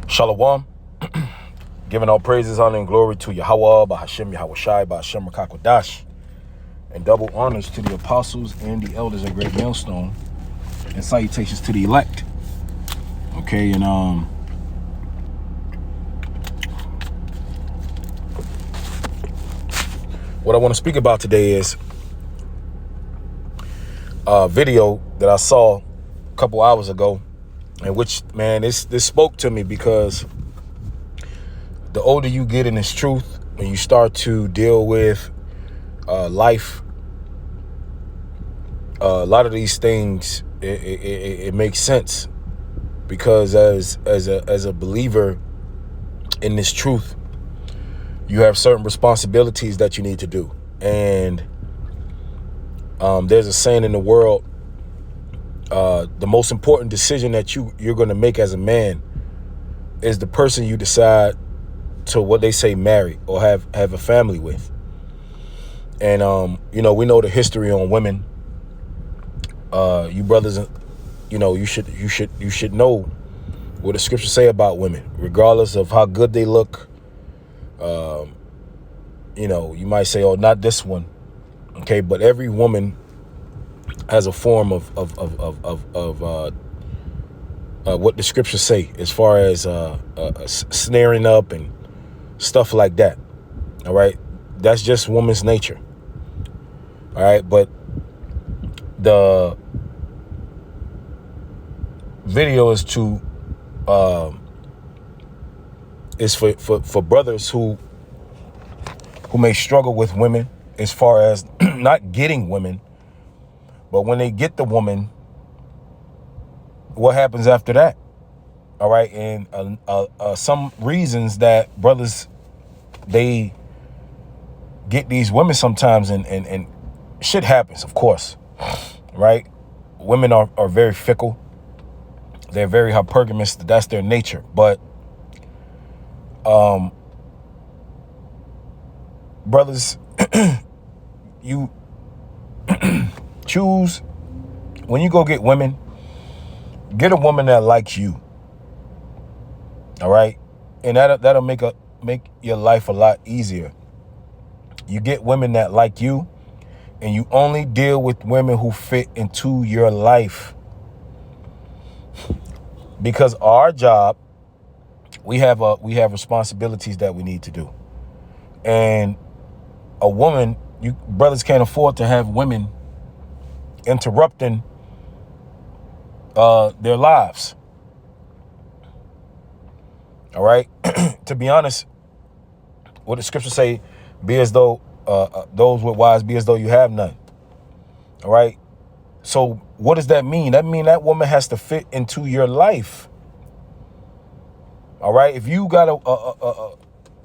Shalom. Giving all praises, honor, and glory to Yahweh, Bahashem, Yahawashi, Bahashem, Rakakwadash, and double honors to the apostles and the elders at Great Millstone, and salutations to the elect. Okay, and what I want to speak about today is a video that I saw a couple hours ago, in which, man, this spoke to me, because the older you get in this truth, when you start to deal with life, a lot of these things, it makes sense, because as a believer in this truth, you have certain responsibilities that you need to do. And there's a saying in the world, the most important decision that you're going to make as a man is the person you decide to, what they say, marry or have a family with. And we know the history on women. You brothers, you should know what the scriptures say about women, regardless of how good they look. You might say, oh, not this one. Okay, but every woman has a form of what the scriptures say, as far as snaring up and stuff like that. All right, that's just woman's nature. All right, but the video is to is for brothers who may struggle with women, as far as not getting women, but when they get the woman, what happens after that? All right, and some reasons that brothers, they get these women sometimes, and shit happens, of course, right? Women are very fickle. They're very hypergamous. That's their nature. But brothers, you choose, when you go get women, get a woman that likes you. All right, and that'll make your life a lot easier. You get women that like you, and you only deal with women who fit into your life. Because our job, we have responsibilities that we need to do, and a woman, you brothers can't afford to have women interrupting their lives. All right. To be honest, what the scriptures say, be as though those with wives, be as though you have none. All right. So what does that mean? That means that woman has to fit into your life. All right. If you got a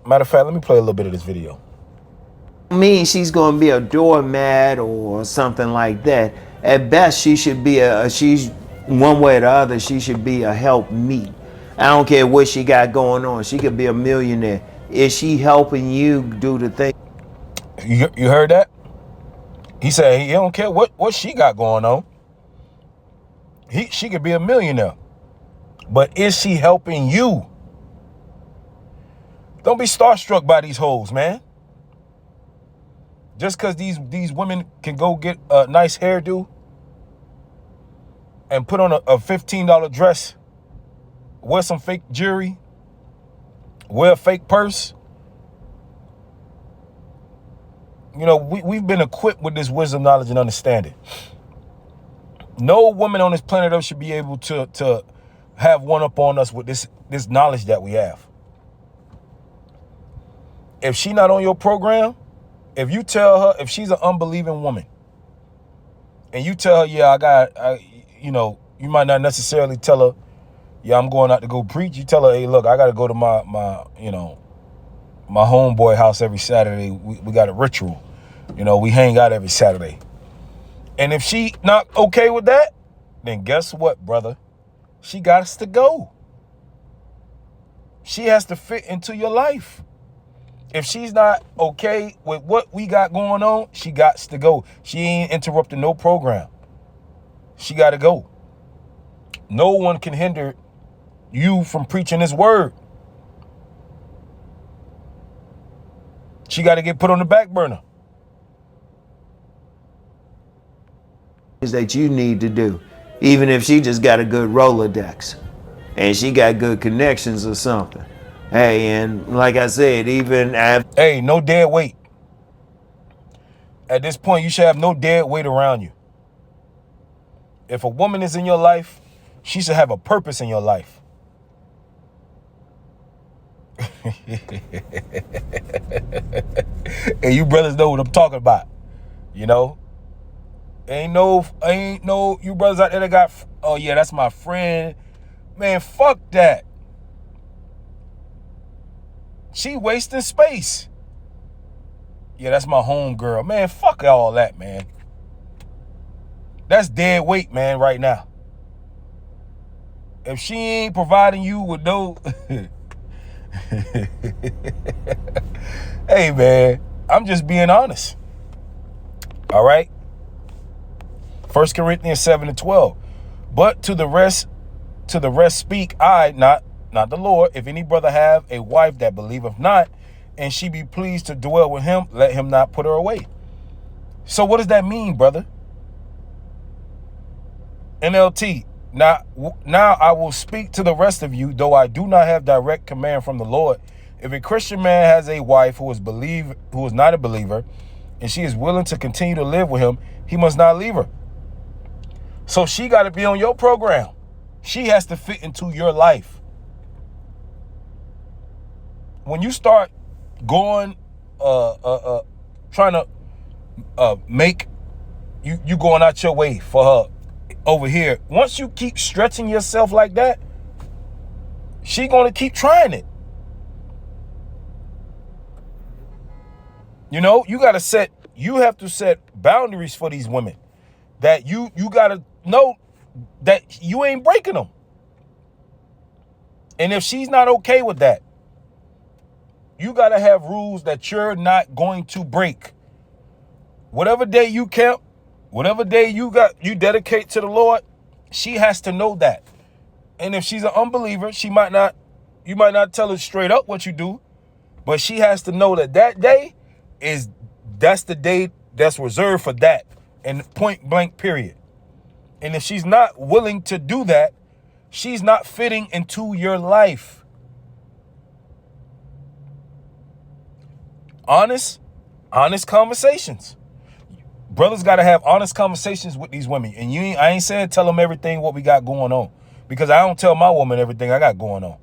matter of fact, let me play a little bit of this video. Mean she's going to be a doormat or something like that. At best, she should be she's one way or the other, she should be a help me. I don't care what she got going on. She could be a millionaire. Is she helping you do the thing? You heard that? He said he don't care what she got going on. She could be a millionaire, but is she helping you? Don't be starstruck by these hoes, man. Just because these women can go get a nice hairdo and put on a $15 dress, wear some fake jewelry, wear a fake purse. We've been equipped with this wisdom, knowledge, and understanding. No woman on this planet Earth should be able to have one up on us with this knowledge that we have. If she not on your program, if you tell her, if she's an unbelieving woman, and you tell her, yeah, you might not necessarily tell her, yeah, I'm going out to go preach. You tell her, hey, look, I got to go to my homeboy house every Saturday. We got a ritual. We hang out every Saturday. And if she not okay with that, then guess what, brother? She got us to go. She has to fit into your life. If she's not okay with what we got going on, she got to go. She ain't interrupting no program. She got to go. No one can hinder you from preaching this word. She got to get put on the back burner. That you need to do, even if she just got a good Rolodex and she got good connections or something. Hey, and like I said, even after, Hey, no dead weight. At this point, you should have no dead weight around you. If a woman is in your life, she should have a purpose in your life. And you brothers know what I'm talking about. You know? Ain't no, you brothers out there that got, oh yeah, that's my friend. Man, fuck that. She wasting space. Yeah, that's my home girl. Man, fuck all that, man. That's dead weight, man, right now. If she ain't providing you with no... Hey, man, I'm just being honest. All right? 1 Corinthians 7:12. But to the rest speak I, not the Lord. If any brother have a wife that believeth not, and she be pleased to dwell with him, let him not put her away. So what does that mean, brother? NLT. Now I will speak to the rest of you, though I do not have direct command from the Lord. If a Christian man has a wife who is not a believer, and she is willing to continue to live with him, he must not leave her. So she got to be on your program. She has to fit into your life. When you start going, trying to make you going out your way for her over here. Once you keep stretching yourself like that, she gonna keep trying it. You know, you have to set boundaries for these women. That you gotta know that you ain't breaking them. And if she's not okay with that, you gotta have rules that you're not going to break. Whatever day you camp, whatever day you dedicate to the Lord, she has to know that. And if she's an unbeliever, you might not tell her straight up what you do, but she has to know that day that's the day that's reserved for that, and point blank period. And if she's not willing to do that, she's not fitting into your life. Honest conversations. Brothers got to have honest conversations with these women. And I ain't saying tell them everything what we got going on, because I don't tell my woman everything I got going on.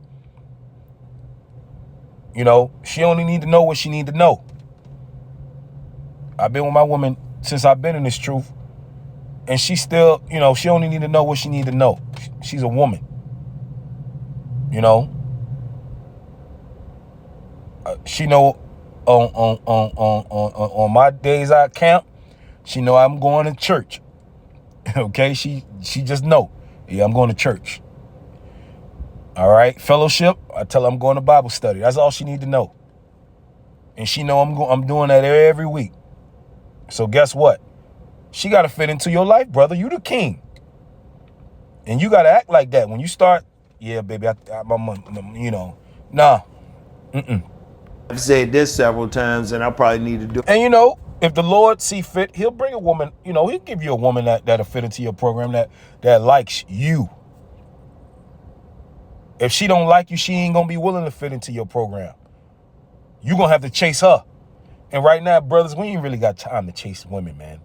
You know, she only need to know what she need to know. I've been with my woman since I've been in this truth, and she still, you know, she only need to know what she need to know. She's a woman. You know, she know on my days I camp, she know I'm going to church. Okay, she just know, yeah, I'm going to church. All right, fellowship, I tell her I'm going to Bible study. That's all she need to know. And she know I'm doing that every week. So guess what? She got to fit into your life, brother. You the king. And you got to act like that. When you start, yeah, baby, you know, nah. I've said this several times, and I probably need to do. And you know, if the Lord see fit, he'll bring a woman, you know, he'll give you a woman that'll fit into your program, that likes you. If she don't like you, she ain't going to be willing to fit into your program. You're going to have to chase her. And right now, brothers, we ain't really got time to chase women, man.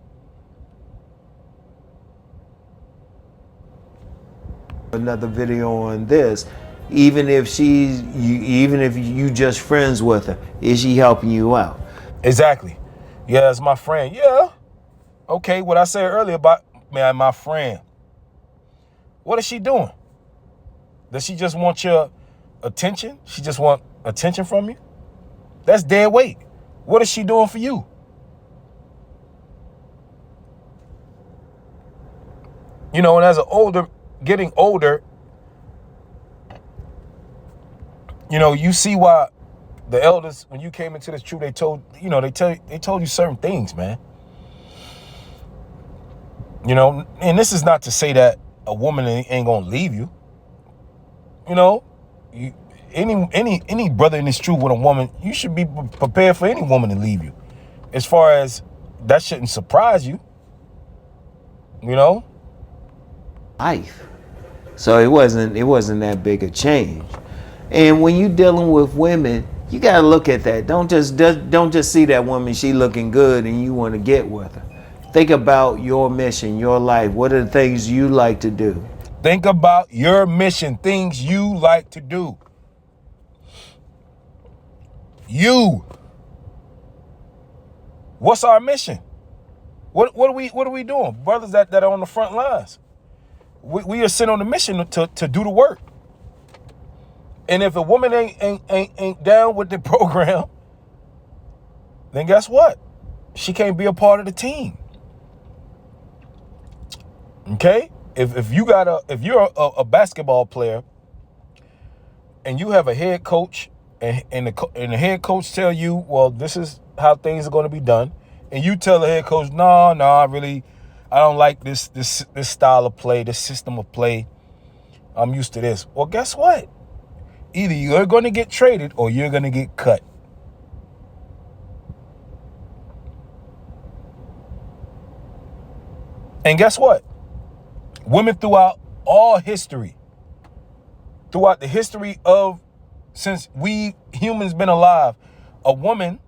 Another video on this. Even if you just friends with her, is she helping you out? Exactly. Yeah, that's my friend. Yeah. Okay, what I said earlier about, man, my friend. What is she doing? Does she just want your attention? She just want attention from you? That's dead weight. What is she doing for you? You know, and as getting older, you know, you see why the elders, when you came into this truth, they told you certain things, man. You know, and this is not to say that a woman ain't gonna leave you. you know, any brother in this truth with a woman, you should be prepared for any woman to leave you. As far as that shouldn't surprise you, you know. Life. So it wasn't that big a change. And when you dealing with women, you gotta look at that. Don't just see that woman, she looking good and you want to get with her. Think about your mission, your life. What are the things you like to do? Think about your mission, things you like to do. What's our mission? What are we doing? Brothers that are on the front lines. We are sent on a mission to do the work. And if a woman ain't down with the program, then guess what? She can't be a part of the team. Okay? If you're a basketball player and you have a head coach and the head coach tell you, well, this is how things are going to be done, and you tell the head coach, no, I don't like this style of play, this system of play. I'm used to this. Well, guess what? Either you're going to get traded or you're going to get cut. And guess what? Women throughout all history, throughout the history of since we humans been alive, a woman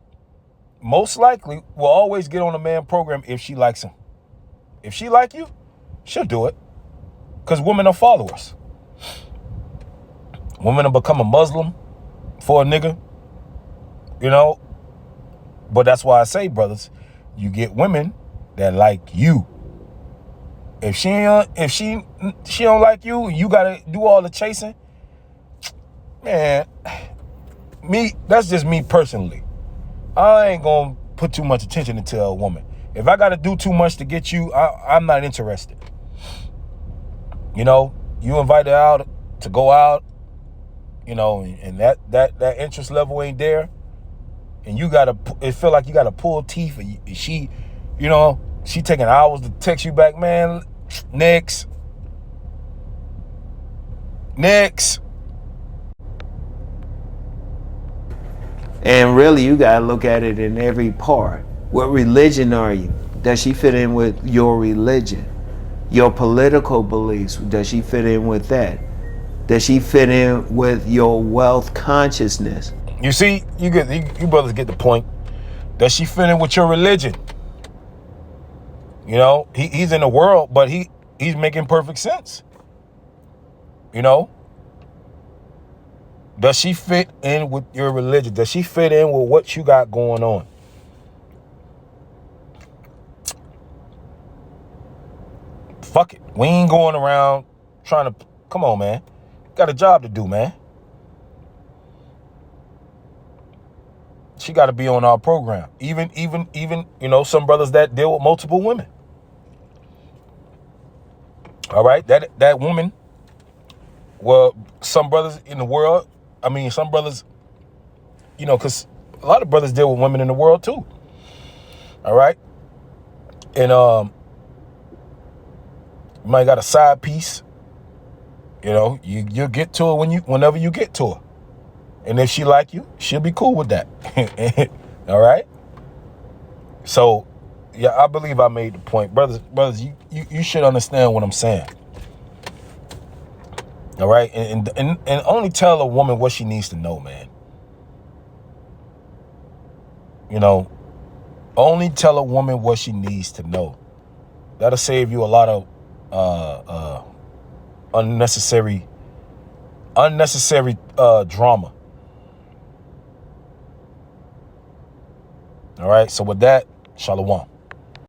most likely will always get on a man program if she likes him. If she like you, she'll do it. Because women are followers. Women will become a Muslim for a nigga, you know. But that's why I say, brothers, you get women that like you. If she don't like you, you gotta do all the chasing. Man, that's just me personally. I ain't gonna put too much attention into a woman. If I gotta do too much to get you, I'm not interested. You know, you invite her out to go out, you know, and that interest level ain't there, and it feel like you gotta pull teeth. And she taking hours to text you back, man. Next. And really, you gotta look at it in every part. What religion are you? Does she fit in with your religion? Your political beliefs, does she fit in with that? Does she fit in with your wealth consciousness? You see, you brothers get the point. Does she fit in with your religion? You know, he's in the world, but he's making perfect sense. You know? Does she fit in with your religion? Does she fit in with what you got going on? Fuck it. We ain't going around trying to... Come on, man. Got a job to do, man. She got to be on our program. Even, you know, some brothers that deal with multiple women. All right? That woman... Well, some brothers in the world... some brothers... You know, because a lot of brothers deal with women in the world, too. All right? And, you might got a side piece. You know, you'll get to her whenever you get to her. And if she like you, she'll be cool with that. All right? So, yeah, I believe I made the point. Brothers, you should understand what I'm saying. All right? And only tell a woman what she needs to know, man. You know, only tell a woman what she needs to know. That'll save you a lot of unnecessary drama. All right. So with that, shalom.